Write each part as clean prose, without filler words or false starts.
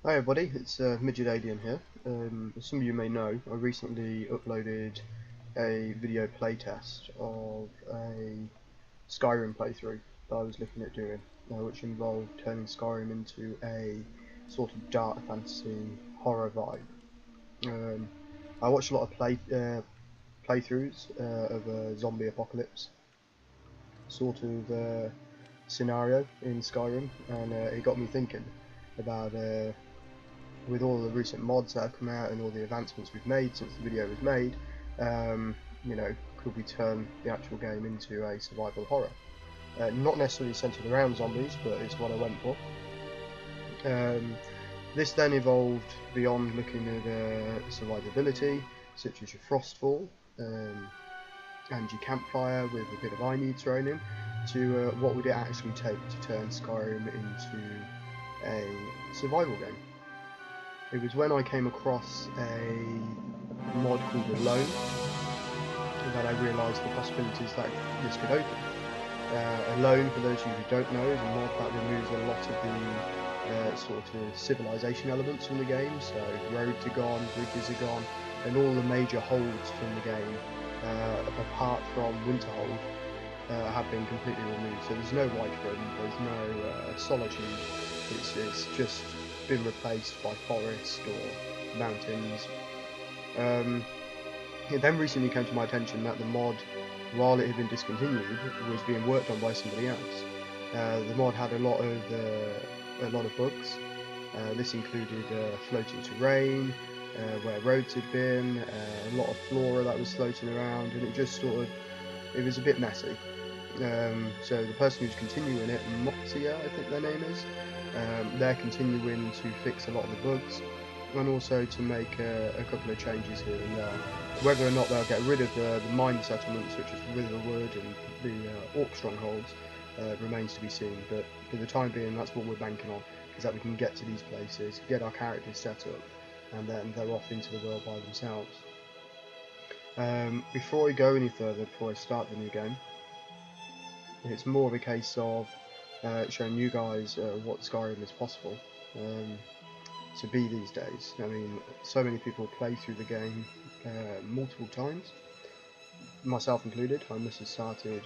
Hi everybody, it's Midget Alien here. As some of you may know, I recently uploaded a video playtest of a Skyrim playthrough that I was looking at doing, which involved turning Skyrim into a sort of dark fantasy horror vibe. I watched a lot of playthroughs of a zombie apocalypse sort of scenario in Skyrim, and it got me thinking about with all the recent mods that have come out and all the advancements we've made since the video was made, you know, could we turn the actual game into a survival horror? Not necessarily centered around zombies, but it's what I went for. This then evolved beyond looking at survivability, such as your frostfall and your campfire with a bit of iron thrown in, to what would it actually take to turn Skyrim into a survival game. It was when I came across a mod called Alone that I realised the possibilities that this could open. Alone, for those of you who don't know, is a mod that removes a lot of the sort of civilization elements from the game. So roads are gone, bridges are gone, and all the major holds from the game, apart from Winterhold, have been completely removed. So there's no Whiterun, there's no Solitude. It's just been replaced by forest or mountains. It then recently came to my attention that the mod, while it had been discontinued, was being worked on by somebody else. The mod had a lot of bugs. This included floating terrain, where roads had been, a lot of flora that was floating around, and it just it was a bit messy. So the person who's continuing it, Moxia, I think their name is, they're continuing to fix a lot of the bugs, and also to make a couple of changes here and there. Whether or not they'll get rid of the mine settlements such as Riverwood and the Orc strongholds remains to be seen, but for the time being that's what we're banking on, is that we can get to these places, get our characters set up, and then they're off into the world by themselves. Before I go any further, before I start the new game, it's more of a case of showing you guys what Skyrim is possible to be these days. I mean, so many people play through the game multiple times, myself included. I must have started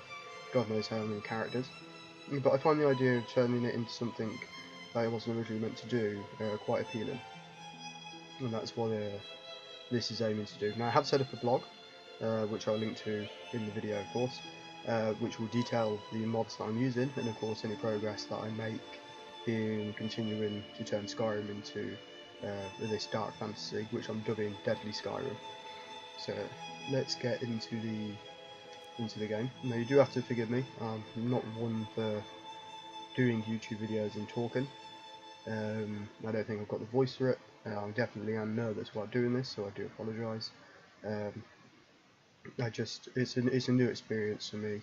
God knows how many characters, but I find the idea of turning it into something that it wasn't originally meant to do quite appealing, and that's what this is aiming to do. Now I have set up a blog, which I'll link to in the video of course, which will detail the mods that I'm using, and of course any progress that I make in continuing to turn Skyrim into this dark fantasy, which I'm dubbing Deadly Skyrim. So let's get into the game. Now you do have to forgive me, I'm not one for doing YouTube videos and talking. I don't think I've got the voice for it. I definitely am nervous while doing this, so I do apologise. It's a new experience for me,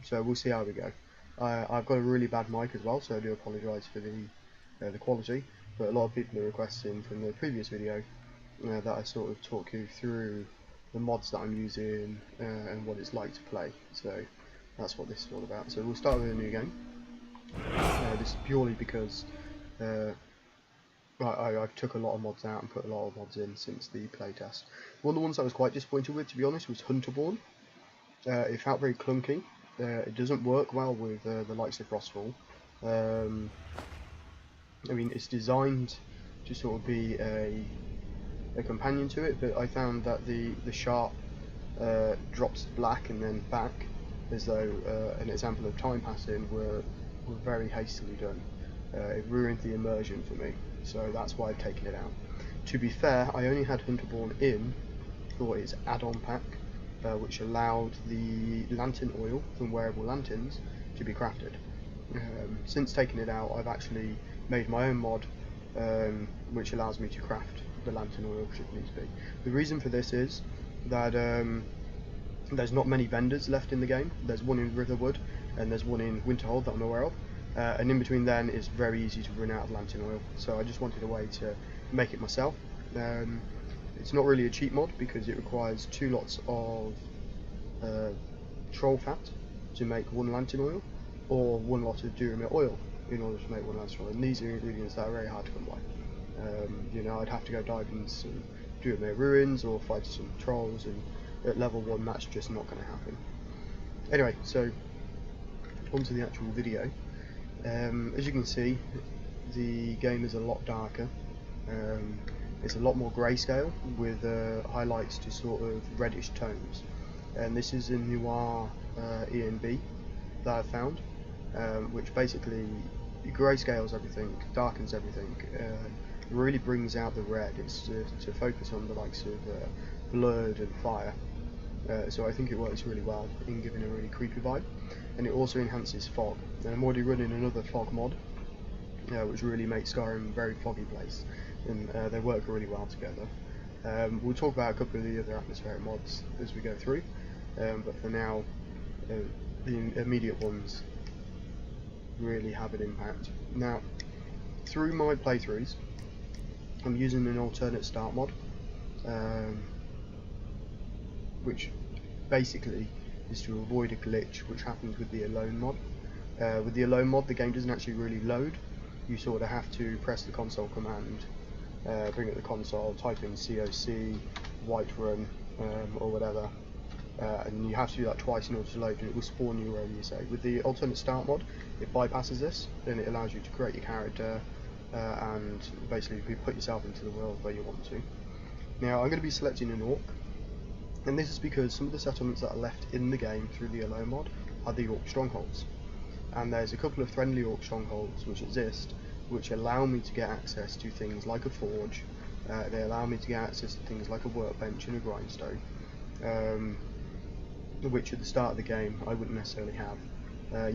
so we'll see how we go. I've got a really bad mic as well, so I do apologise for the quality, but a lot of people are requesting from the previous video that I sort of talk you through the mods that I'm using and what it's like to play, so that's what this is all about. So we'll start with a new game. This is purely because I've took a lot of mods out and put a lot of mods in since the playtest. One of the ones I was quite disappointed with, to be honest, was Hunterborn. It felt very clunky. It doesn't work well with the likes of Frostfall. I mean, it's designed to sort of be a companion to it, but I found that the sharp drops to black and then back, as though an example of time passing, were very hastily done. It ruined the immersion for me, so that's why I've taken it out. To be fair, I only had Hunterborn in for its add-on pack, which allowed the lantern oil from wearable lanterns to be crafted. Since taking it out, I've actually made my own mod which allows me to craft the lantern oil should needs be. The reason for this is that there's not many vendors left in the game. There's one in Riverwood and there's one in Winterhold that I'm aware of, and in between then it's very easy to run out of lantern oil, so I just wanted a way to make it myself. It's not really a cheap mod because it requires 2 lots of troll fat to make 1 lantern oil, or 1 lot of Duramil oil in order to make one natural, and these are ingredients that are very hard to come by. You know, I'd have to go dive into some Druidmere ruins or fight some trolls, and at level 1 that's just not going to happen. Anyway, so onto the actual video. As you can see, the game is a lot darker. It's a lot more grayscale with highlights to sort of reddish tones, and this is a noir ENB that I found, which basically grayscales everything, darkens everything, really brings out the red. It's to focus on the likes of blood and fire, so I think it works really well in giving a really creepy vibe, and it also enhances fog, and I'm already running another fog mod, which really makes Skyrim a very foggy place, and they work really well together. We'll talk about a couple of the other atmospheric mods as we go through, but for now the immediate ones really have an impact. Now, through my playthroughs, I'm using an alternate start mod, which basically is to avoid a glitch which happens with the alone mod. With the alone mod, the game doesn't actually really load. You sort of have to press the console command, bring up the console, type in COC, whiterun, or whatever, and you have to do that twice in order to load, and it will spawn you wherever you say. With the alternate start mod, it bypasses this, and it allows you to create your character and basically put yourself into the world where you want to. Now, I'm going to be selecting an orc, and this is because some of the settlements that are left in the game through the alone mod are the orc strongholds, and there's a couple of friendly orc strongholds which exist, which allow me to get access to things like a forge. They allow me to get access to things like a workbench and a grindstone, which at the start of the game I wouldn't necessarily have.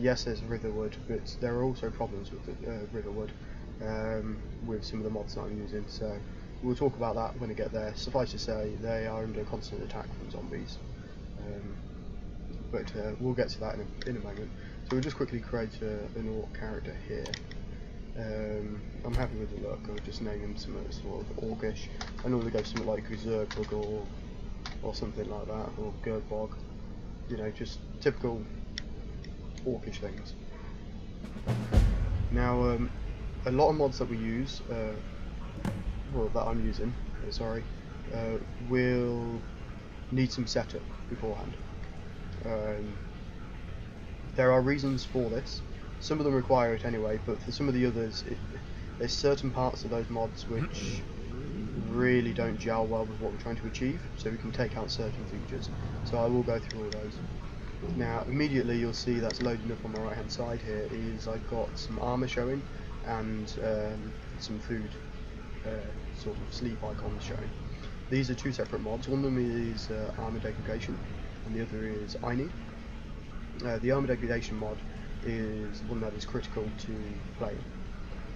Yes, there's Riverwood, but there are also problems with Riverwood, with some of the mods that I'm using, so we'll talk about that when I get there. Suffice to say, they are under constant attack from zombies, but we'll get to that in a moment. So we'll just quickly create an orc character here. I'm happy with the look. I'll just name him something sort of orcish. I normally go something like Zergbug or something like that, or Gergbog. You know, just typical orcish things. Now, a lot of mods that we use, well, that I'm using, will need some setup beforehand. There are reasons for this. Some of them require it anyway, but for some of the others, there's certain parts of those mods which really don't gel well with what we're trying to achieve, so we can take out certain features. So I will go through all those. Now, immediately you'll see that's loading up on my right hand side here is I've got some armour showing and some food, sort of sleep icons showing. These are two separate mods. One of them is armour degradation, and the other is INI. The armour degradation mod is one that is critical to playing,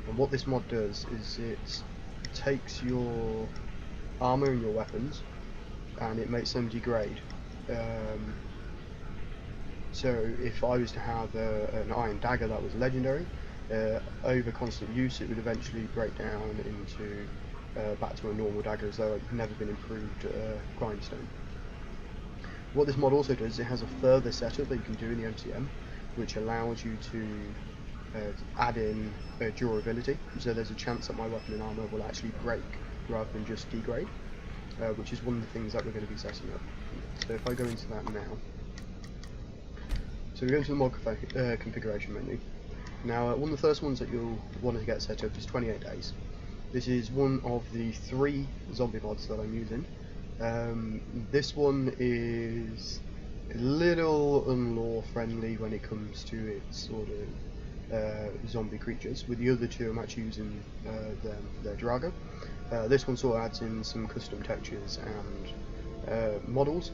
and what this mod does is it takes your armour and your weapons and it makes them degrade. So if I was to have an iron dagger that was legendary, over constant use it would eventually break down into back to a normal dagger as though it had never been improved grindstone. What this mod also does is it has a further setup that you can do in the MCM, which allows you to add in durability, so there's a chance that my weapon and armour will actually break rather than just degrade, which is one of the things that we're going to be setting up. So if I go into that now, so we go into the mod configuration menu. Now, one of the first ones that you'll want to get set up is 28 days. This is one of the 3 zombie mods that I'm using. This one is a little unlaw friendly when it comes to its sort of zombie creatures. With the other 2 I'm actually using their Drago. This one sort of adds in some custom textures and models,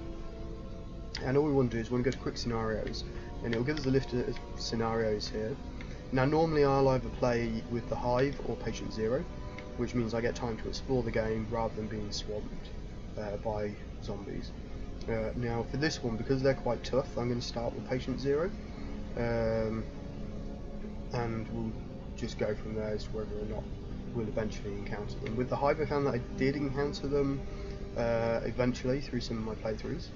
and all we want to do is we want to go to quick scenarios, and it will give us a list of scenarios here. Now normally I'll either play with the Hive or Patient Zero, which means I get time to explore the game rather than being swamped by zombies. Now for this one, because they're quite tough, I'm going to start with Patient Zero, and we'll just go from there as to whether or not we'll eventually encounter them. With the Hive I found that I did encounter them eventually through some of my playthroughs,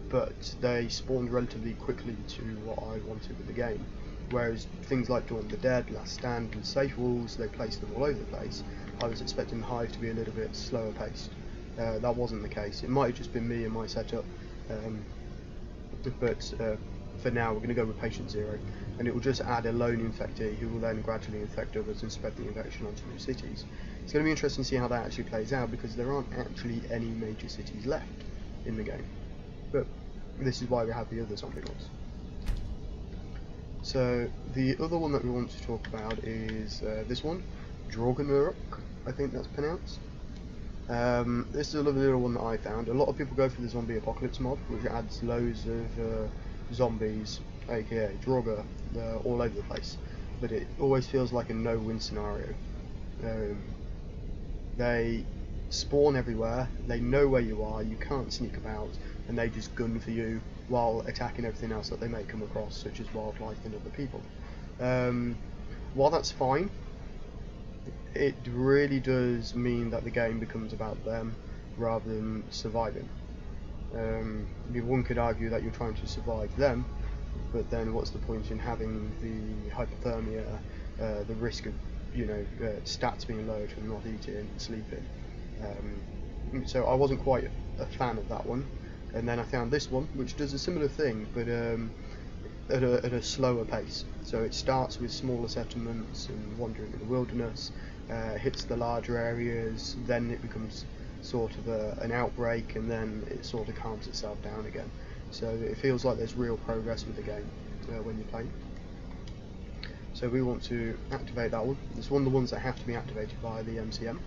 but they spawned relatively quickly to what I wanted with the game. Whereas things like Dawn of the Dead, Last Stand and Safe Walls, they placed them all over the place. I was expecting the Hive to be a little bit slower paced. That wasn't the case. It might have just been me and my setup, but for now we're going to go with patient 0, and it will just add a lone infectee who will then gradually infect others and spread the infection onto new cities. It's going to be interesting to see how that actually plays out, because there aren't actually any major cities left in the game, but this is why we have the other zombie mods. So the other one that we want to talk about is this one, Draugr, I think that's pronounced. This is a lovely little one that I found. A lot of people go for the zombie apocalypse mod, which adds loads of zombies, aka Draugr, all over the place, but it always feels like a no-win scenario. They spawn everywhere, they know where you are, you can't sneak about, and they just gun for you while attacking everything else that they may come across, such as wildlife and other people. While that's fine, it really does mean that the game becomes about them rather than surviving. One could argue that you're trying to survive them, but then what's the point in having the hypothermia, the risk of stats being lowered from not eating and sleeping. So I wasn't quite a fan of that one, and then I found this one which does a similar thing, but at a slower pace. So it starts with smaller settlements and wandering in the wilderness, hits the larger areas, then it becomes sort of an outbreak, and then it sort of calms itself down again. So it feels like there's real progress with the game when you play. So we want to activate that one. It's one of the ones that have to be activated by the MCM.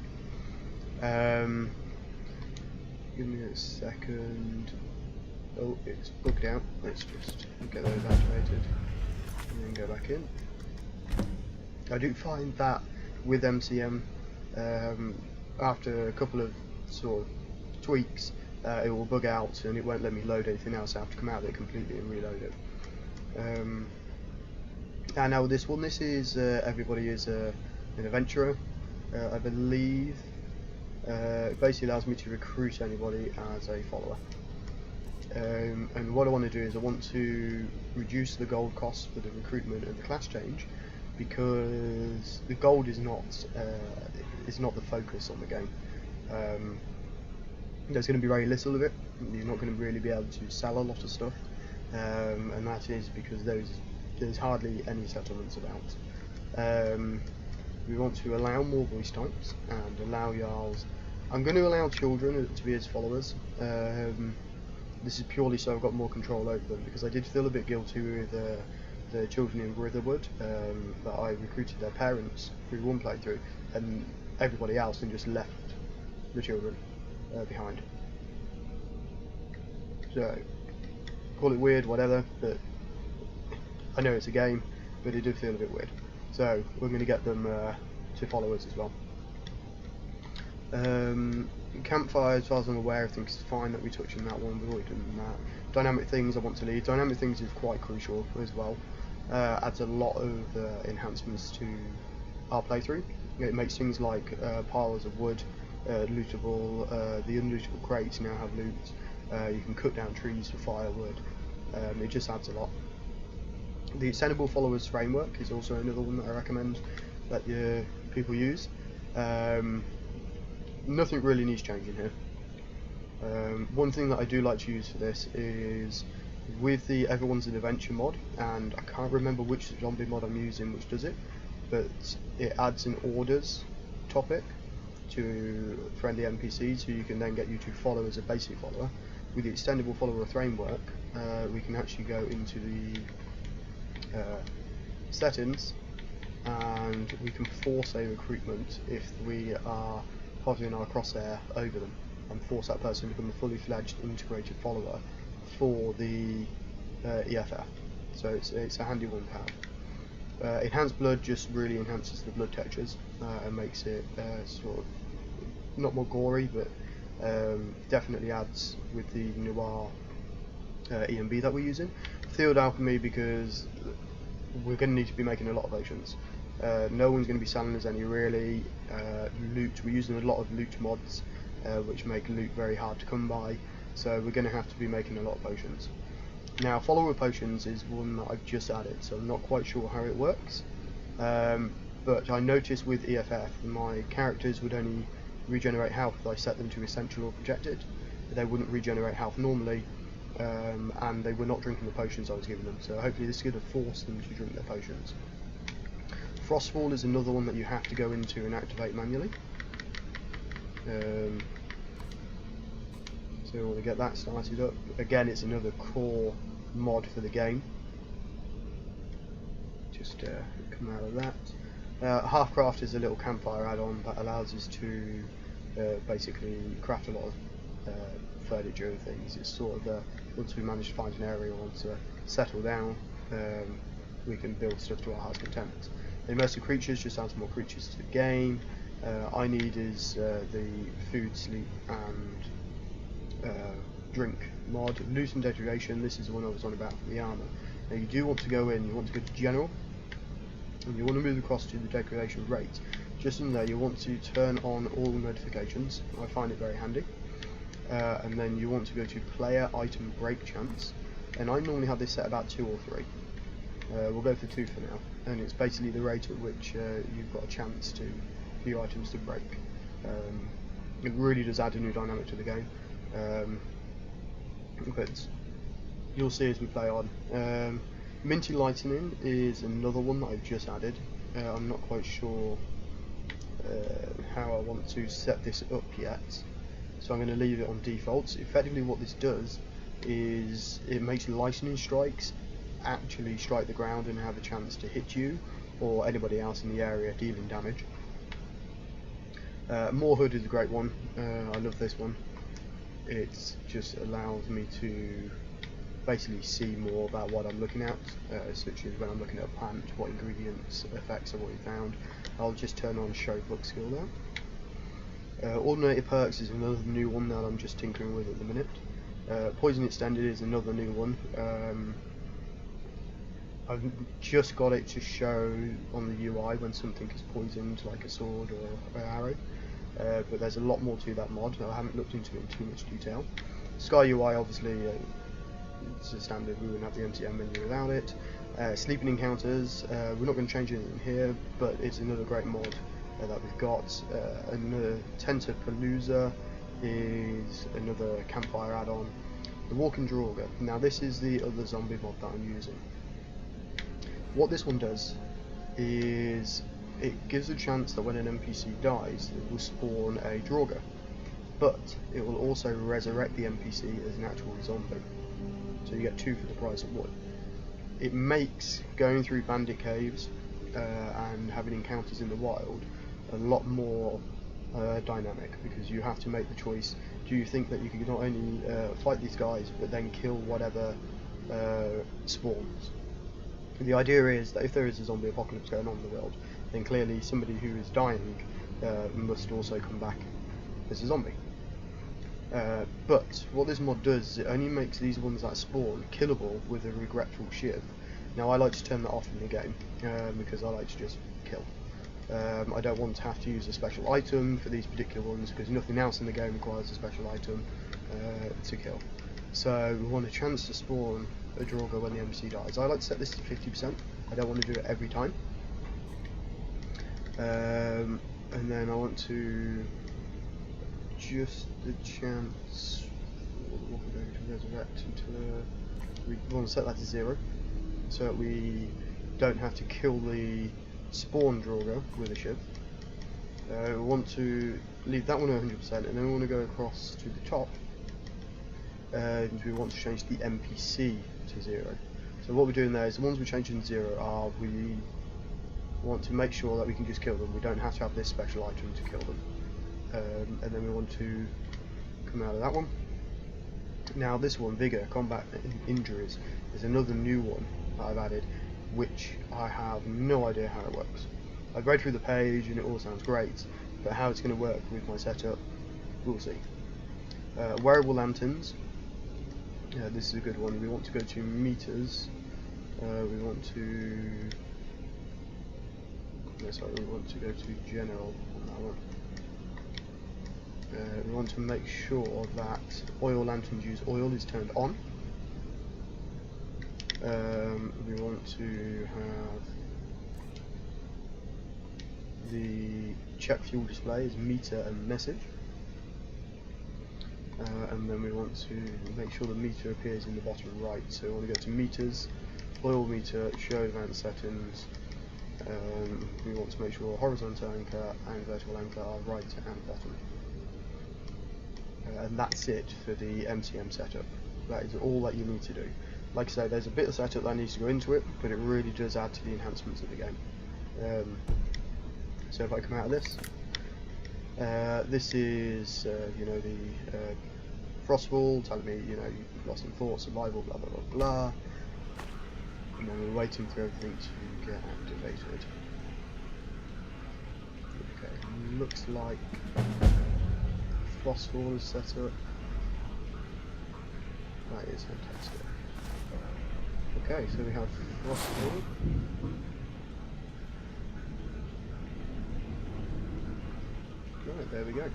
Give me a second. Oh, it's bugged out. Let's just get those activated and then go back in. I do find that with MCM, after a couple of sort of tweaks, it will bug out and it won't let me load anything else. I have to come out of it completely and reload it. And now this one, this is everybody is an adventurer, I believe. It basically allows me to recruit anybody as a follower. And what I want to do is I want to reduce the gold cost for the recruitment and the class change, because the gold is not the focus on the game. There's going to be very little of it. You're not going to really be able to sell a lot of stuff, and that is because there's hardly any settlements about. We want to allow more voice types and allow Jarls. I'm going to allow children to be as followers. This is purely so I've got more control over them, because I did feel a bit guilty with the children in Witherwood, that I recruited their parents through one playthrough and everybody else, and just left the children behind. So call it weird, whatever, but I know it's a game, but it did feel a bit weird. So we're going to get them to followers as well. Campfire, as far as I'm aware, I think it's fine that we touch on that one. We've already done that. Dynamic things I want to leave. Dynamic things is quite crucial as well. Adds a lot of enhancements to our playthrough. It makes things like piles of wood lootable. The unlootable crates now have loot. You can cut down trees for firewood. It just adds a lot. The extendable followers framework is also another one that I recommend that people use. Nothing really needs changing here. One thing that I do like to use for this is with the Everyone's an Adventure mod, and I can't remember which zombie mod I'm using which does it, but it adds an orders topic to friendly NPCs, so you can then get you to follow as a basic follower. With the extendable follower framework, we can actually go into the settings, and we can force a recruitment if we are hovering our crosshair over them, and force that person to become a fully fledged integrated follower for the EFF. So it's a handy one to have. Enhanced blood just really enhances the blood textures and makes it sort of not more gory, but definitely adds with the noir EMB that we're using. Field alchemy, because we're going to need to be making a lot of potions. No one's going to be selling us any really. Loot, we're using a lot of loot mods which make loot very hard to come by, so we're going to have to be making a lot of potions. Now, follower potions is one that I've just added, so I'm not quite sure how it works. But I noticed with EFF, my characters would only regenerate health if I set them to essential or projected. They wouldn't regenerate health normally, and they were not drinking the potions I was giving them. So hopefully this is going to force them to drink their potions. Frostfall is another one that you have to go into and activate manually. So we want to get that started up. Again, it's another core mod for the game. Just come out of that. Halfcraft is a little campfire add-on that allows us to basically craft a lot of furniture and things. It's sort of once we manage to find an area we want to settle down, we can build stuff to our heart's content. The immersive creatures just adds more creatures to the game. I need is the food, sleep and drink mod. Loosen degradation, this is the one I was on about for the armour. Now you do want to go in, you want to go to general, and you want to move across to the degradation rate. Just in there you want to turn on all notifications, I find it very handy. And then you want to go to player item break chance, and I normally have this set about 2 or 3. We'll go for 2 for now, and it's basically the rate at which you've got a chance for your items to break. It really does add a new dynamic to the game, but you'll see as we play on. Minty Lightning is another one that I've just added. I'm not quite sure how I want to set this up yet, so I'm going to leave it on default. So effectively what this does is it makes lightning strikes actually strike the ground and have a chance to hit you or anybody else in the area, dealing damage. Moorhood is a great one. I love this one. It just allows me to basically see more about what I'm looking at, such as when I'm looking at a plant, what ingredients, effects I've already found. I'll just turn on show book skill there. Ordinator perks is another new one that I'm just tinkering with at the minute. Poison extended is another new one. I've just got it to show on the UI when something is poisoned, like a sword or an arrow. But there's a lot more to that mod. I haven't looked into it in too much detail. Sky UI, obviously, it's a standard. We wouldn't have the MTM menu without it. Sleeping encounters, we're not going to change anything here, but it's another great mod that we've got. Another Tentapalooza is another campfire add-on. The Walking Draugr. Now this is the other zombie mod that I'm using. What this one does is it gives a chance that when an NPC dies, it will spawn a Draugr, but it will also resurrect the NPC as an actual zombie. So you get 2 for the price of 1. It makes going through bandit caves and having encounters in the wild a lot more dynamic, because you have to make the choice. Do you think that you can not only fight these guys but then kill whatever spawns? The idea is that if there is a zombie apocalypse going on in the world, then clearly somebody who is dying must also come back as a zombie. But what this mod does is it only makes these ones that spawn killable with a regretful shiv. Now I like to turn that off in the game because I like to just kill. I don't want to have to use a special item for these particular ones, because nothing else in the game requires a special item to kill. So we want a chance to spawn a Draugr when the NPC dies. I like to set this to 50%. I don't want to do it every time. And then I want to just the chance what we're going to resurrect until we want to set that to 0, so that we don't have to kill the spawn Draugr with a shiv. We want to leave that one at 100%, and then we want to go across to the top, and we want to change the NPC to 0. So what we're doing there is the ones we're changing to 0 are, we want to make sure that we can just kill them. We don't have to have this special item to kill them. And then we want to come out of that one. Now this one, Vigour, Combat Injuries, is another new one that I've added, which I have no idea how it works. I've read through the page and it all sounds great, but how it's going to work with my setup, we'll see. Wearable Lanterns, this is a good one. We want to go to meters, we want to go to general on that one. We want to make sure that oil lanterns use oil is turned on. We want to have the check fuel display as meter and message, and then we want to make sure the meter appears in the bottom right. So we want to go to meters, oil meter, show advanced settings. We want to make sure horizontal anchor and vertical anchor are right and bottom. And that's it for the MCM setup. That is all that you need to do. Like I say, there's a bit of setup that needs to go into it, but it really does add to the enhancements of the game. So if I come out of this, this is you know, the Frostfall telling me, you know, you've lost some thought, survival, blah blah blah blah. And then we're waiting for everything to get activated. Okay, looks like Frostfall is set up. That is fantastic. Okay, so we have Frostfall. Right, there we go.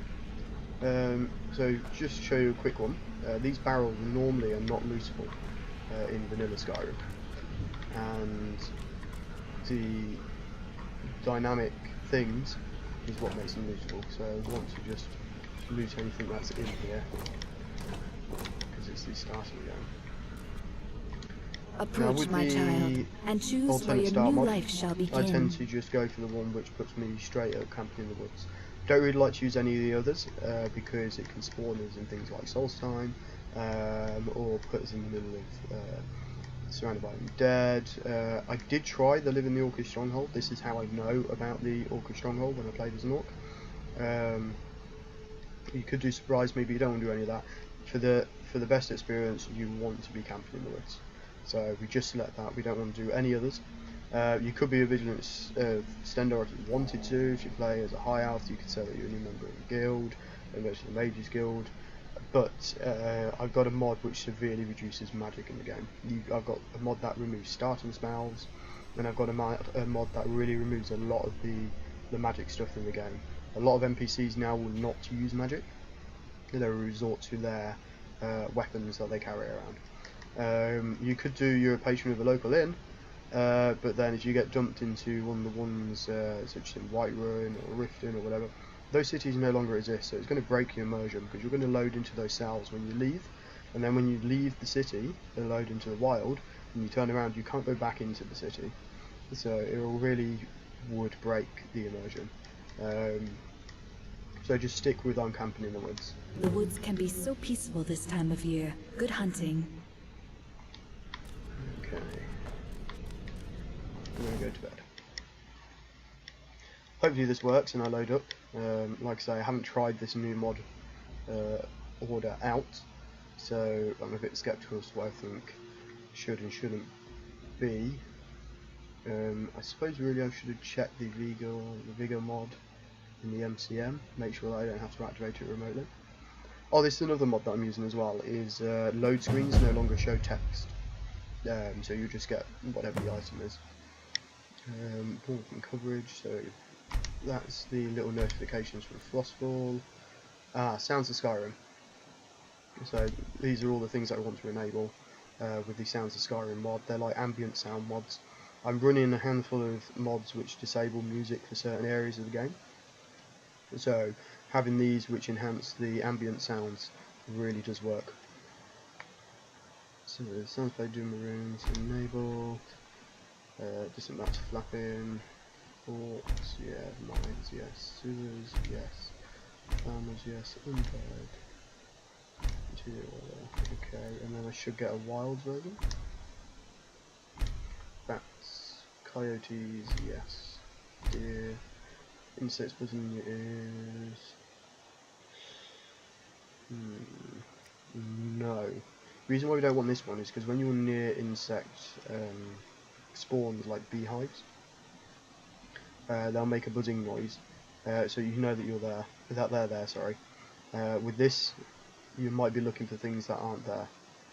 So just to show you a quick one, these barrels normally are not lootable in vanilla Skyrim, and the dynamic things is what makes them lootable. So I want to just loot anything that's in here because it's the start of the game. Approach, my child, and choose where your new life shall begin. I tend to just go for the one which puts me straight at camping in the woods. Don't really like to use any of the others because it can spawn us in things like Solstheim, or put us in the middle of surrounded by undead. I did try the Live in the Orcish Stronghold. This is how I know about the Orcish Stronghold when I played as an orc. You could do surprise me, but you don't want to do any of that. For the best experience, you want to be camping in the woods. So we just select that. We don't want to do any others. You could be a vigilant Stendor if you wanted to. If you play as a high elf, you could say that you're a new member of the guild and go to the Mages Guild. But I've got a mod which severely reduces magic in the game. I've got a mod that removes starting spells, and I've got a mod that really removes a lot of the magic stuff in the game. A lot of NPCs now will not use magic. They'll resort to their weapons that they carry around. You could do your patron with a local inn, but then if you get dumped into one of the ones such as in Whiterun or Riften or whatever, those cities no longer exist, so it's going to break your immersion because you're going to load into those cells when you leave, and then when you leave the city and load into the wild and you turn around, you can't go back into the city, so it really would break the immersion. So just stick with on camping in the woods. The woods can be so peaceful this time of year. Good hunting. Okay. I'm going to go to bed. Hopefully this works and I load up. Like I say, I haven't tried this new mod order out, so I'm a bit skeptical as to what I think should and shouldn't be. I suppose really I should have checked the Vigor mod in the MCM, make sure that I don't have to activate it remotely. Oh, this is another mod that I'm using as well, is load screens no longer show text. So you just get whatever the item is. Walking coverage, so that's the little notifications from Frostfall. Sounds of Skyrim. So these are all the things that I want to enable with the Sounds of Skyrim mod. They're like ambient sound mods. I'm running a handful of mods which disable music for certain areas of the game. So having these which enhance the ambient sounds really does work. So sounds by Doom Maroons enabled. Distant bats flapping. Orcs, yeah. Mines, yes. Sewers, yes. Farmers, yes. Undead. Interior weather, okay. And then I should get a wild version. Bats, coyotes, yes. Deer. Insects buzzing in your ears. No. The reason why we don't want this one is because when you're near insect spawns like beehives, they'll make a buzzing noise, so you know that you're there. That they're there. Sorry. With this, you might be looking for things that aren't there.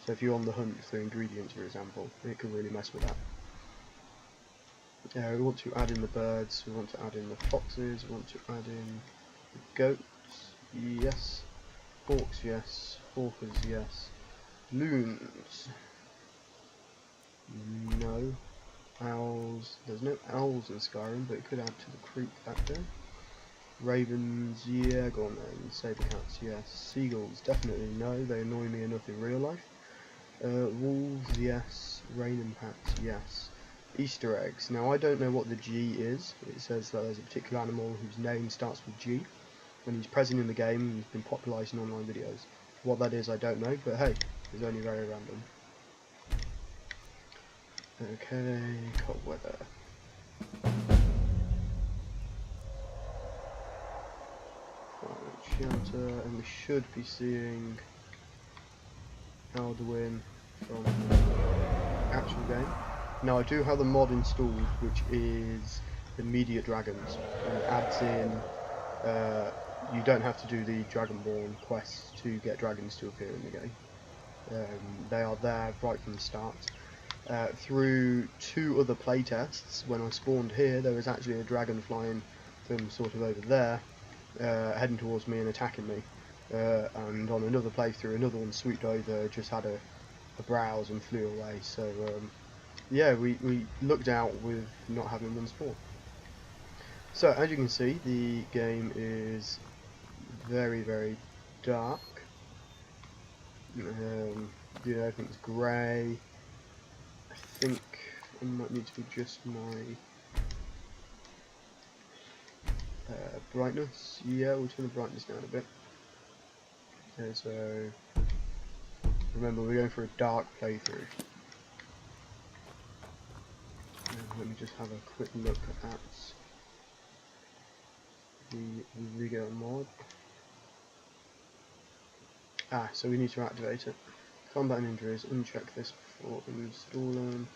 So if you're on the hunt for ingredients, for example, it can really mess with that. We want to add in the birds, we want to add in the foxes, we want to add in the goats, yes. Orcs, yes. Orcas, yes. Loons. No. Owls. There's no owls in Skyrim, but it could add to the creek back there. Ravens, yeah, go on then. Saber cats, yes. Seagulls, definitely no. They annoy me enough in real life. Wolves, yes. Raining pats, yes. Easter eggs. Now I don't know what the G is. It says that there's a particular animal whose name starts with G. When he's present in the game and he's been popularised in online videos. What that is I don't know, but hey, it's only very random. Okay, cold weather. Shelter, and we should be seeing Alduin from the actual game. Now I do have the mod installed, which is Immediate Dragons, and it adds in you don't have to do the Dragonborn quests to get dragons to appear in the game. They are there right from the start. Through 2 other playtests, when I spawned here, there was actually a dragon flying from sort of over there, heading towards me and attacking me. And on another playthrough, another one swooped over, just had a browse and flew away. So yeah, we looked out with not having them spawn. So as you can see, the game is very, very dark. Everything's grey. I think it might need to be just my brightness. Yeah, we'll turn the brightness down a bit. Okay, so remember we're going for a dark playthrough. Let me just have a quick look at the Riga mod. So we need to activate it. Combat and injuries, uncheck this before installing.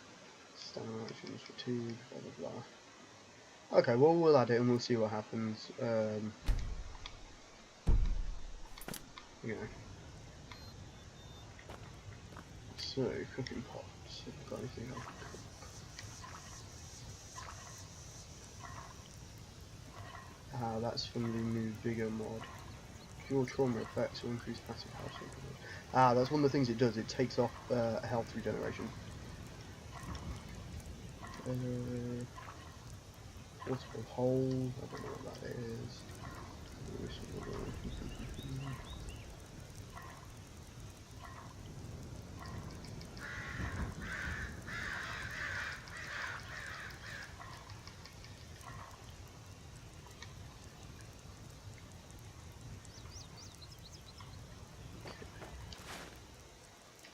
Stamina actions, fatigue, blah blah blah. Okay, well we'll add it and we'll see what happens. So, cooking pots. Have I got anything else? That's from the new Vigor mod. Pure trauma effects will increase passive health. That's one of the things it does. It takes off health regeneration. Portable hole. I don't know what that is.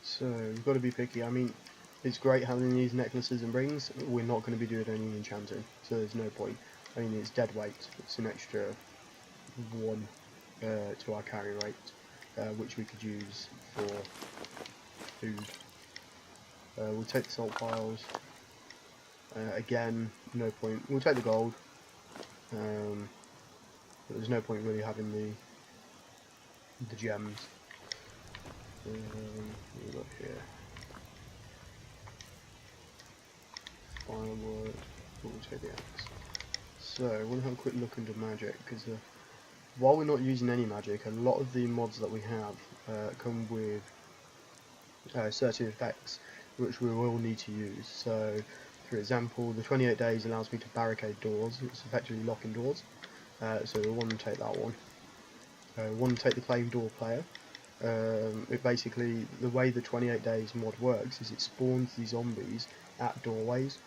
So we've got to be picky. I mean, it's great having these necklaces and rings. We're not going to be doing any enchanting, so there's no point. I mean, it's dead weight. It's an extra 1 to our carry rate, which we could use for food. We'll take the salt piles. Again, no point. We'll take the gold. But there's no point really having the gems. We've got here firewood. We'll take the axe. So I want to have a quick look into magic, because while we're not using any magic, a lot of the mods that we have come with certain effects which we will need to use. So for example, the 28 days allows me to barricade doors. It's effectively locking doors, so we want to take that one. We want to take the claim door player. It basically, the way the 28 days mod works is it spawns the zombies at doorways.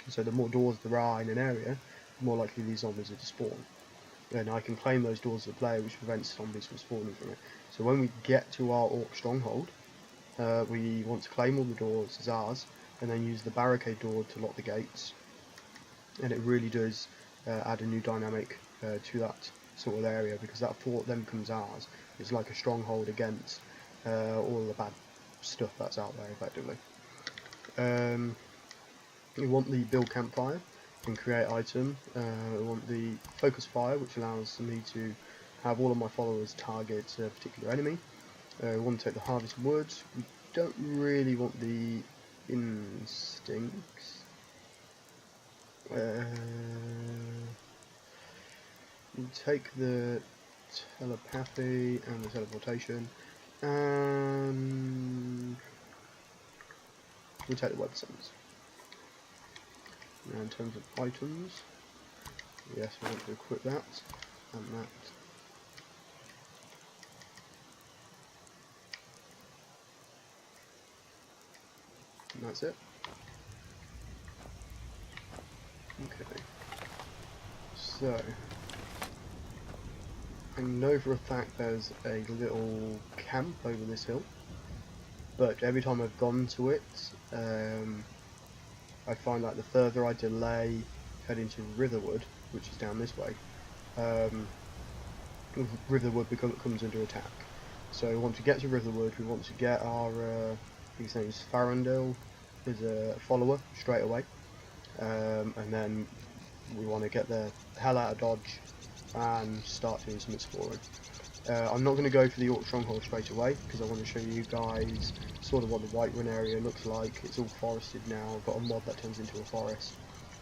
So the more doors there are in an area, the more likely these zombies are to spawn. And I can claim those doors as a player, which prevents zombies from spawning from it. So when we get to our orc stronghold, we want to claim all the doors as ours, and then use the barricade door to lock the gates. And it really does add a new dynamic to that sort of area, because that fort then becomes ours. It's like a stronghold against all the bad stuff that's out there, effectively. We want the build campfire and create item. We want the focus fire, which allows me to have all of my followers target a particular enemy. We want to take the harvest wood. We don't really want the instincts. We'll take the telepathy and the teleportation, and we'll take the web sense. Now in terms of items, yes, we want to equip that and that. And that's it. Okay. So, I know for a fact there's a little camp over this hill, but every time I've gone to it, I find like the further I delay heading to Riverwood, which is down this way, Riverwood comes under attack. So we want to get to Riverwood, we want to get our, his name's Farandil, is a follower straight away, and then we want to get the hell out of Dodge and start doing some exploring. I'm not going to go for the Orc Stronghold straight away because I want to show you guys sort of what the Whiterun area looks like. It's all forested now. I've got a mod that turns into a forest,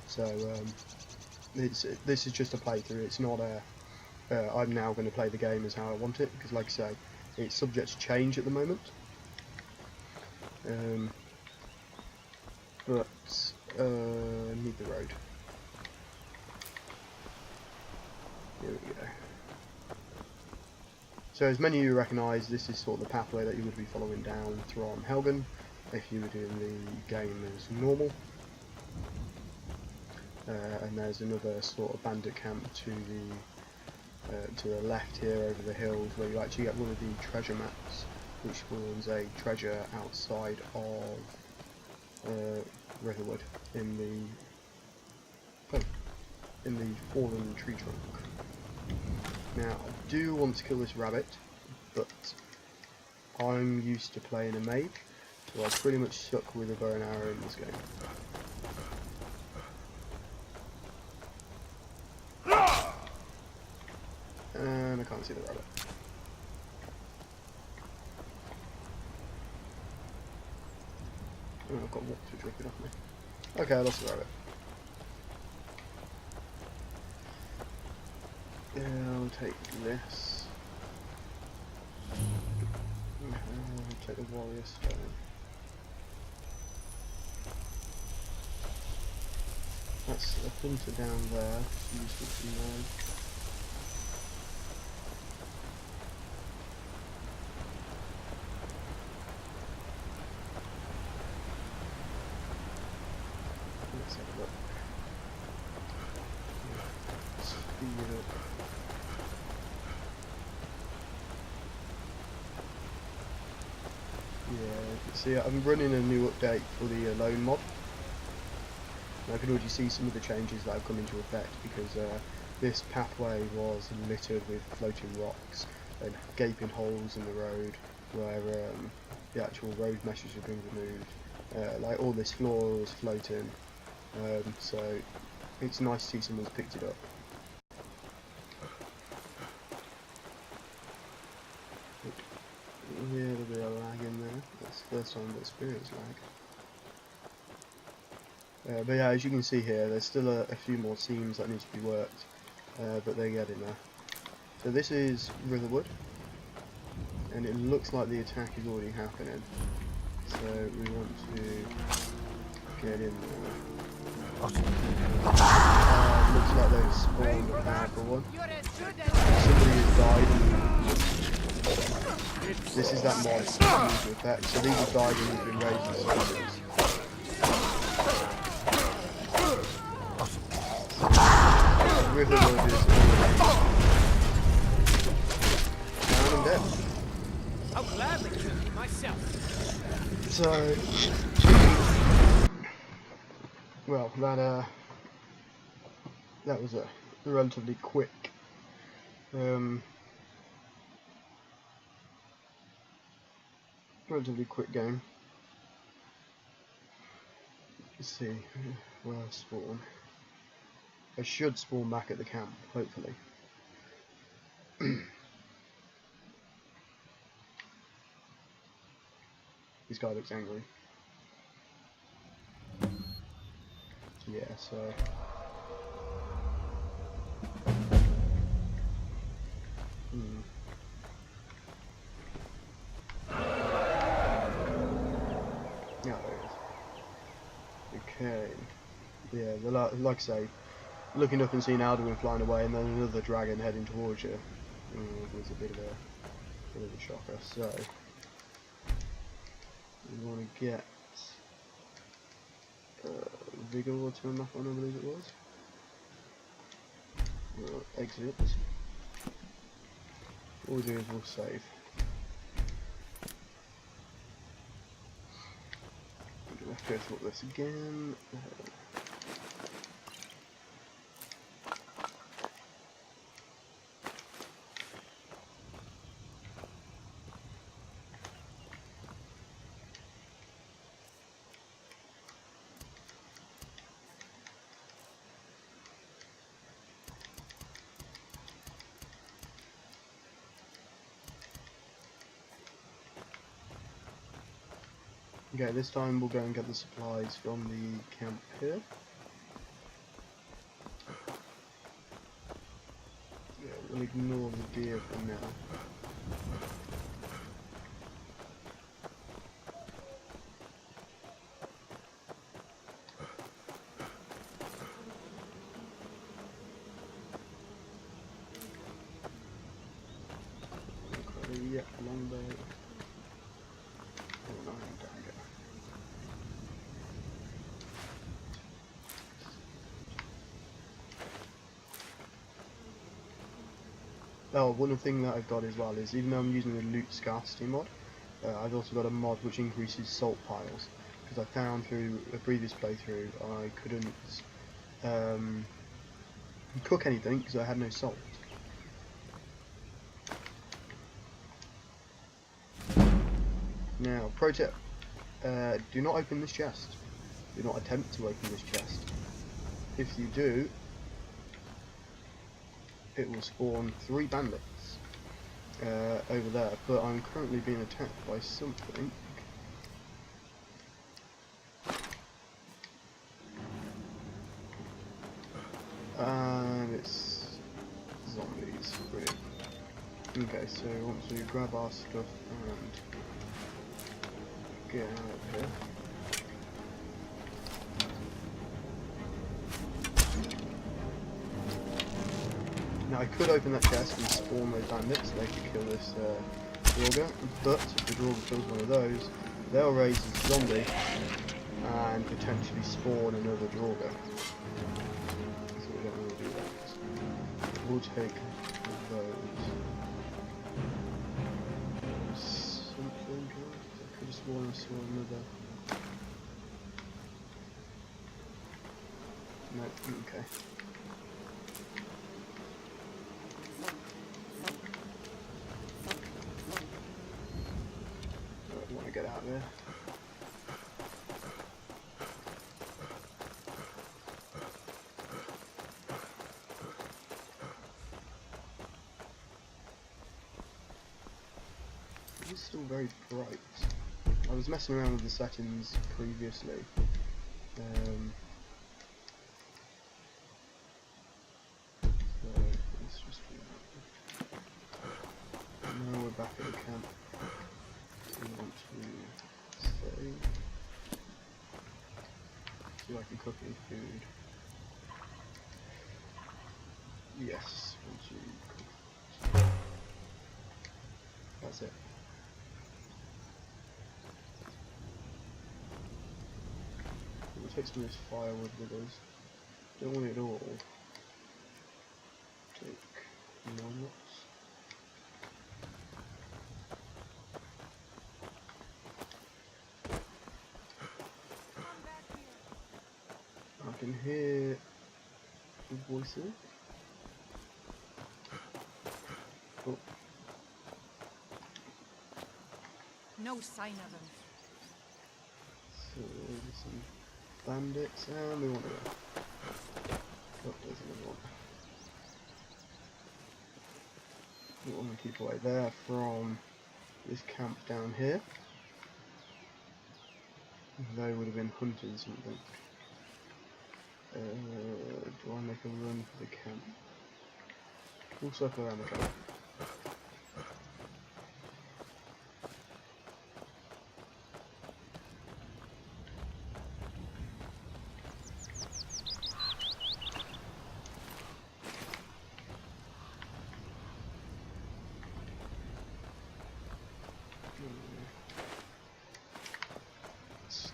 so this is just a playthrough. It's not a I'm now going to play the game as how I want it, because like I say, it's subject to change at the moment. But need the road. Here we go. So as many of you recognise, this is sort of the pathway that you would be following down from Helgen if you were doing the game as normal. And there's another sort of bandit camp to the left here over the hills, where you actually get one of the treasure maps, which spawns a treasure outside of Riverwood in the fallen tree trunk. Now, I do want to kill this rabbit, but I'm used to playing a mage, so I pretty much suck with a bow and arrow in this game. And I can't see the rabbit. Oh, I've got water dripping off me. Okay, I lost the rabbit. Yeah, I'll take this. I'll take the warrior stone. That's a hunter down there. Useful to know. Let's have a look. Speed up. Yeah, see, I'm running a new update for the Alone mod. And I can already see some of the changes that have come into effect, because this pathway was littered with floating rocks and gaping holes in the road where the actual road meshes have been removed. Like all this floor was floating, so it's nice to see someone's picked it up. Yeah, there'll be a lag in there. That's the first time I've experienced lag. But yeah, as you can see here, there's still a few more seams that need to be worked, but they're getting there. So this is Riverwood, and it looks like the attack is already happening. So we want to get in there. Looks like they've spawned a powerful one. Somebody has died. This is that mod effect. So these have died and have been raised as soldiers. Riverwood is down and dead. I'll gladly kill you myself. So, well, that was a relatively quick game. Let's see, where I spawn. I should spawn back at the camp, hopefully. This guy looks angry. Yeah, so... Yeah, there it is. Okay. Yeah, like I say, looking up and seeing Alduin flying away, and then another dragon heading towards you was a bit of a shocker. So we want to get Vigor will turn back on, I believe it was. We'll exit. All we'll do is we'll save. We'll have to go through all this again. Okay, this time we'll go and get the supplies from the camp here. Yeah, we'll ignore the deer for now. Yeah, longbow. Oh, no, dagger. Oh, one thing that I've got as well is, even though I'm using the loot scarcity mod, I've also got a mod which increases salt piles, because I found through a previous playthrough I couldn't cook anything because I had no salt. Now, pro tip, do not open this chest. Do not attempt to open this chest. If you do, it will spawn 3 bandits over there, but I'm currently being attacked by something. And it's zombies. Brilliant. Okay, so once we grab our stuff and get out of here. Now I could open that chest and spawn those bandits, they could kill this Draugr, but if the Draugr kills one of those, they'll raise a zombie and potentially spawn another Draugr. So we don't want to do that. We'll take those. Something else? I could have sworn I saw another. No, okay. I want to get out of there. It's still very bright. I was messing around with the settings previously. So let's just do that. Now we're back at the camp. We want to save. See if I can cook any food. Yes, once you cook. That's it. We'll take some of this firewood with us. Don't want it all. Take nuts. I can hear the voices. Oh. No sign of them. So there's some bandits, and we want to go. Oh, there's another one. We want to keep away there from this camp down here. They would have been hunting something. Do I make a run for the camp? We'll circle around the camp.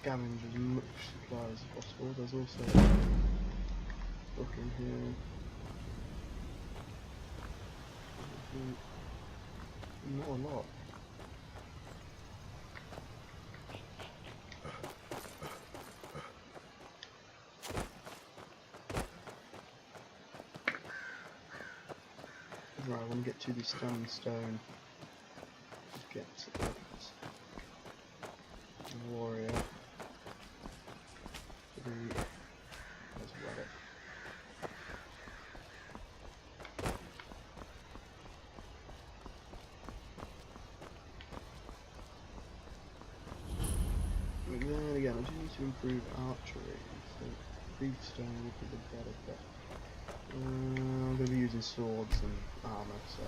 scavenge as much supplies as possible. There's also a book in here. Not a lot. Right, I want to get to the standing stone. Just get that warrior. Let's wet it. And then again, I do need to improve archery, so big stone would be the better bet. I'm going to be using swords and armour, so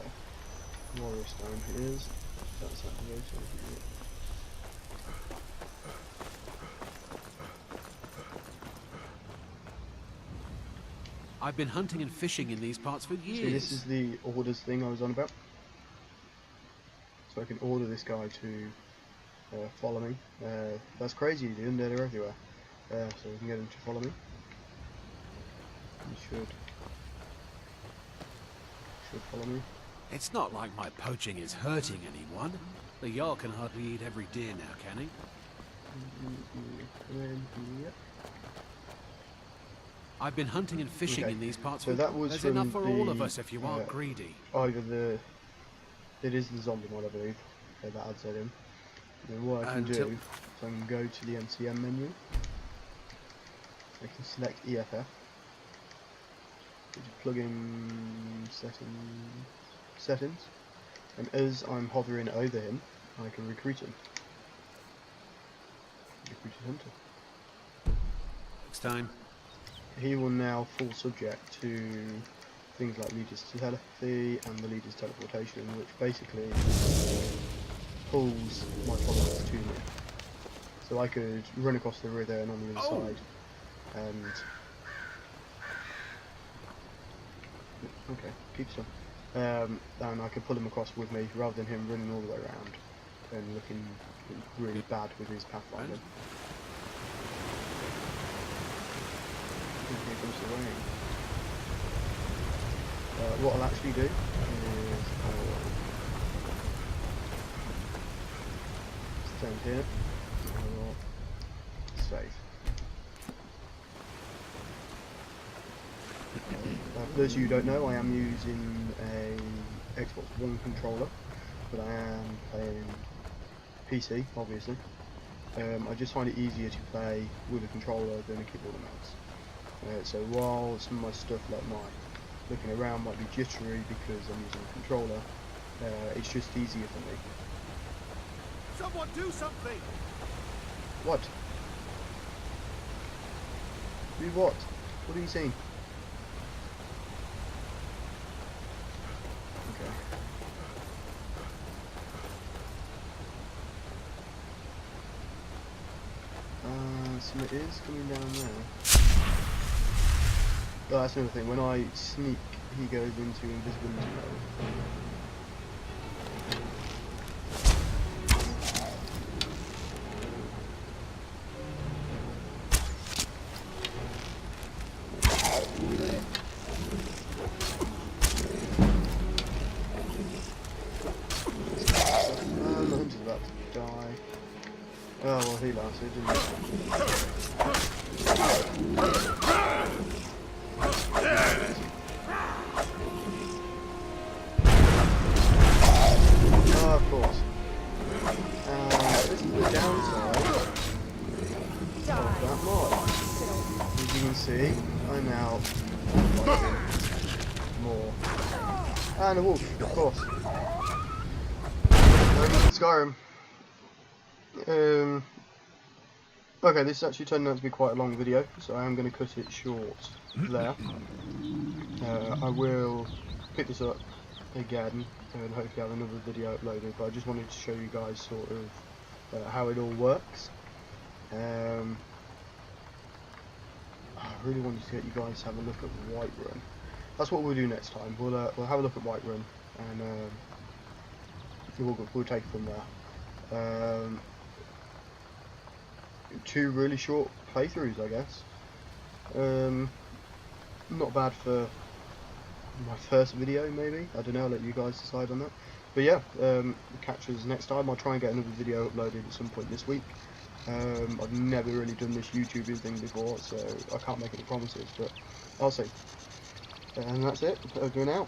warrior stone it is. That's activated. I've been hunting and fishing in these parts for years. See, this is the orders thing I was on about. So I can order this guy to follow me. That's crazy, the undead are everywhere. So we can get him to follow me. He should follow me. It's not like my poaching is hurting anyone. The Jarl can hardly eat every deer now, can he? Yep. I've been hunting and fishing in these parts so that was There's from enough for the, all of us if you aren't greedy. Either it is the zombie mod, I believe, that adds that in. Then what I can do is I can go to the MCM menu. I can select EFF. Plug in settings, and as I'm hovering over him, I can recruit him. Recruit a hunter. Next time. He will now fall subject to things like leader's telepathy and the leader's teleportation, which basically pulls my followers to me. So I could run across the river and on the other side, and okay, keep still. And I could pull him across with me rather than him running all the way around and looking really bad with his pathfinder. Here comes the rain. What I'll actually do is stand here and I will save. For those of you who don't know, I am using a Xbox One controller, but I am playing PC, obviously. I just find it easier to play with a controller than a keyboard and mouse. So while some of my stuff like my looking around might be jittery because I'm using a controller, it's just easier for me. Someone do something! What? Do what? What are you saying? Okay. So it is coming down there. Oh, that's another thing. When I sneak, he goes into invisibility mode. The hunter's about to die. Oh well, he lasted, didn't he? Oh, of course. This is the downside of that mod. As you can see, I'm now fighting more. And a wolf, of course. Skyrim. Okay, this actually turned out to be quite a long video, so I am going to cut it short there. I will pick this up again and hopefully have another video uploaded, but I just wanted to show you guys sort of how it all works. I really wanted to get you guys to have a look at Whiterun. That's what we'll do next time. We'll have a look at Whiterun and we'll take it from there. 2 really short playthroughs, I guess. Not bad for my first video, maybe. I don't know, I'll let you guys decide on that. But yeah, catch us next time. I'll try and get another video uploaded at some point this week. I've never really done this YouTubing thing before, so I can't make any promises, but I'll see. And that's it. Over and out.